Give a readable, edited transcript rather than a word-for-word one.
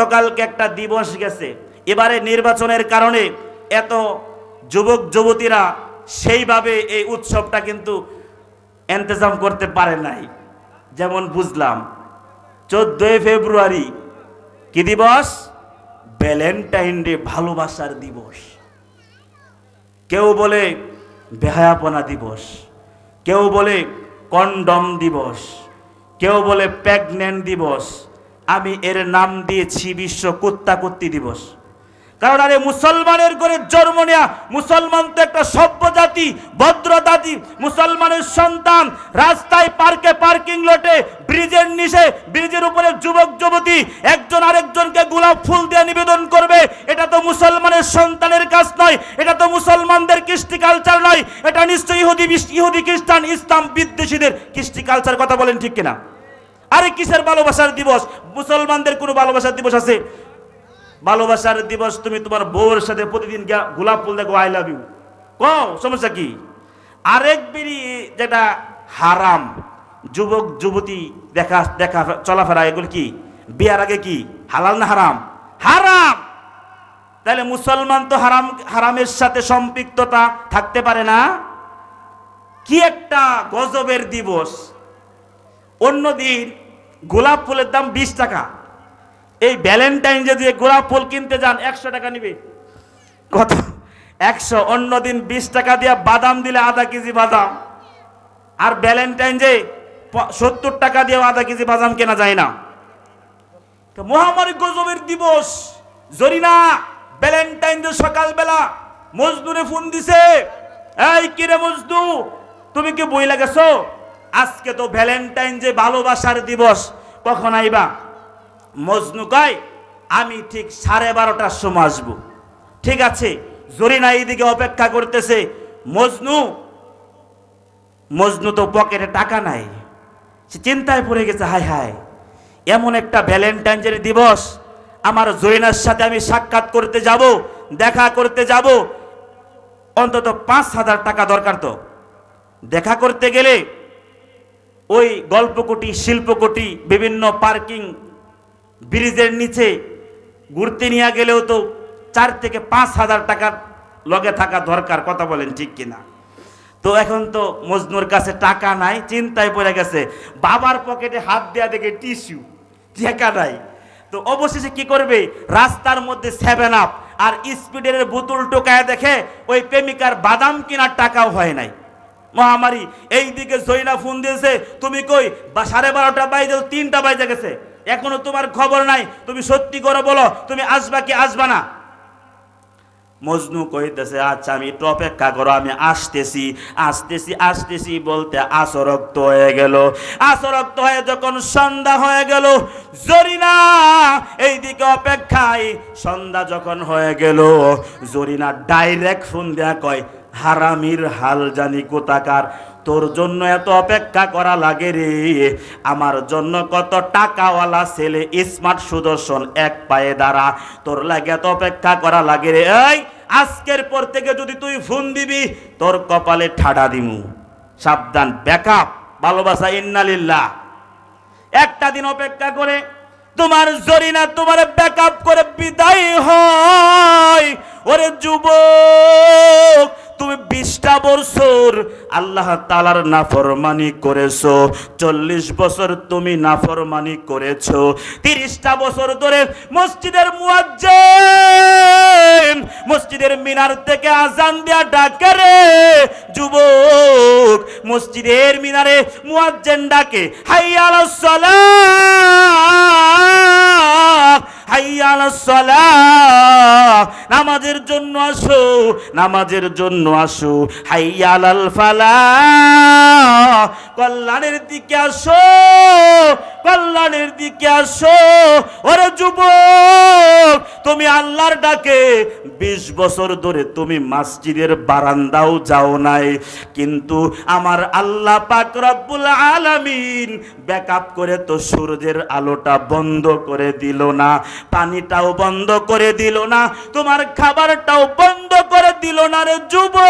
গতকালকে একটা দিবস গেছে, এবারে নির্বাচনের কারণে এত যুবক যুবতীরা সেইভাবে এই উৎসবটা কিন্তু ইন্তজাম করতে পারে নাই। যেমন বুঝলাম 14 ফেব্রুয়ারি কি দিবস? ভ্যালেন্টাইন ডে, ভালোবাসার দিবস। কেউ বলে বেহায়াপনা দিবস, কেউ বলে কন্ডম দিবস, কেউ বলে প্রেগন্যান্ট দিবস। আমি এর নাম দিয়েছি বিশ্ব কুত্তাকুত্তি দিবস। কারণ আরে মুসলমানের ঘরে জন্ম নেয়া, মুসলমান তো একটা সভ্য জাতি, ভদ্র জাতি। মুসলমানের সন্তান রাস্তায়, পার্কে, পার্কিং লটে, ব্রিজের নিচে, ব্রিজের উপরে যুবক যুবতী একজন আরেকজনকে গোলাপ ফুল দিয়ে নিবেদন করবে, এটা তো মুসলমানের সন্তানের কাজ নয়, এটা তো মুসলমানদের কৃষ্টি কালচার নয়, এটা নিশ্চয়ই ইহুদি খ্রিস্টান ইসলাম বিদ্বেষীদের কৃষ্টি কালচার। কথা বলেন ঠিক কিনা? আরে কিসের ভালোবাসার দিবস? মুসলমানদের কোনো ভালোবাসার দিবস আছে? ভালোবাসার দিবস তুমি তোমার বউর সাথে প্রতিদিন গোলাপ ফুল দেখো, আই লাভ ইউ কও, সমস্যা কি? আরেক বিড়ি যেটা হারাম, যুবক যুবতী দেখা দেখা চলাফেরা, এগুলো কি বিয়ার আগে কি হালাল না হারাম? হারাম। তাহলে মুসলমান তো হারামের সাথে সম্পৃক্ততা থাকতে পারে না। কি একটা গজবের দিবস! অন্যদিন গোলাপ ফুলের দাম 20 টাকা, এই ভ্যালেন্টাইন যদি গোলাপ ফুল কিনতে যান 100 টাকা নিবে। কত? 100। অন্যদিন 20 টাকা দিয়ে বাদাম দিলে আধা কেজি বাদাম, আর ভ্যালেন্টাইন যে 70 টাকা দিয়ে আধা কেজি বাদাম কেনা যায় না। মহামারী গজবের দিবস। জরিনা ভ্যালেন্টাইন যে সকালবেলা মজনুরে ফোন দিছে, এই কিরে মজনু, তুমি কি বই লাগেছো? আজকে তো ভ্যালেন্টাইন যে ভালোবাসার দিবস, কখন আইবা? মজনু কয় আমি ঠিক 12:30টার সময় আসবো। ঠিক আছে, জরিনা এইদিকে অপেক্ষা করতেছে। মজনু তো পকেটে টাকা নাই, সে চিন্তায় পড়ে গেছে, হায় হায়, এমন একটা ভ্যালেন্টাইনের দিবস, আমার জরিনার সাথে আমি সাক্ষাৎ করতে যাব, দেখা করতে যাব, অন্তত 5,000 টাকা দরকার। তো দেখা করতে গেলে ওই গল্পকুটি, শিল্পকুটি, বিভিন্ন পার্কিং, ব্রিজের নিচে ঘুরতে নিয়ে গেলেও তো 4 থেকে 5,000 টাকার লগে থাকা দরকার। কথা বলেন ঠিক কিনা? তো এখন তো মজনুর কাছে টাকা নাই, চিন্তায় পড়ে গেছে। বাবার পকেটে হাত দেয়া দেখে টিস্যু, টাকা নাই। তো অবশেষে কি করবে? রাস্তার মধ্যে 7 আপ আর স্পিডের বোতল টোকায় দেখে ওই প্রেমিকার বাদাম কেনার টাকাও হয় নাই। মহামারী। এইদিকে জরিনা ফোন দিয়েছে, তুমি কই? 12:30 বাজে, 3টা বাজে গেছে, এখনো তোমার খবর নাই। তুমি সত্যি করে বলো, তুমি আসবা কি আসবা না? মজনু কইতেছে, আচ্ছা আমি একটু অপেক্ষা করো, আমি আসতেছি আসতেছি আসতেছি বলতে আসরক্ত হয়ে গেল। আসরক্ত হয়ে যখন সন্ধ্যা হয়ে গেল, জরিনা এইদিকে অপেক্ষায়। সন্ধ্যা যখন হয়ে গেল, জরিনা ডাইরেক্ট ফোন দেয়া কয়, হারামির হাল জানি কোথাকার, তোর জন্য এত অপেক্ষা করা লাগে রে। আমার জন্য কত টাকাওয়ালা ছেলে স্মার্ট সুদর্শন এক পায়ে দাঁড়া, তোর লাগে এত অপেক্ষা করা লাগে রে। এই আজকের পর থেকে যদি তুই ফোন দিবি, তোর কপালে ঠাডা দিমু, সাবধান। ব্যাকআপ ভালোবাসা, ইন্নালিল্লাহ। একটা দিন অপেক্ষা করে তোমার জরিনা তোমার ব্যাকআপ করে বিদায় হয়। ওরে যুবক, তুমি 20টা বছর আল্লাহ তাআলার নাফরমানি করেছো, 40 বছর তুমি নাফরমানি করেছো, 30টা বছর ধরে মসজিদের মুয়াজ্জিন মসজিদের মিনার থেকে আজান দেয়া ডাকে রে। যুবক, মসজিদের মিনারে মুয়াজ্জিন ডাকে, হাইয়া আলাস সালাহ, হাইয়া আলাস সালাহ, নামাজের জন্য আসো, নামাজের জন্য আসো, হাইয়া আলাল ফালাহ, কল্যাণের দিকে আসো, কল্যাণের দিকে আসো। ওরে যুবক, তুমি আল্লাহর ডাকে 20 বছর ধরে তুমি মসজিদের বারান্দাও যাও নাই, কিন্তু আমার আল্লাহ পাক রব্বুল আলামিন ব্যাকআপ করে তো সূর্যের আলোটা বন্ধ করে দিল না, পানিটাও বন্ধ করে দিল না, তোমার খাবারটাও বন্ধ করে দিল না রে যুবক।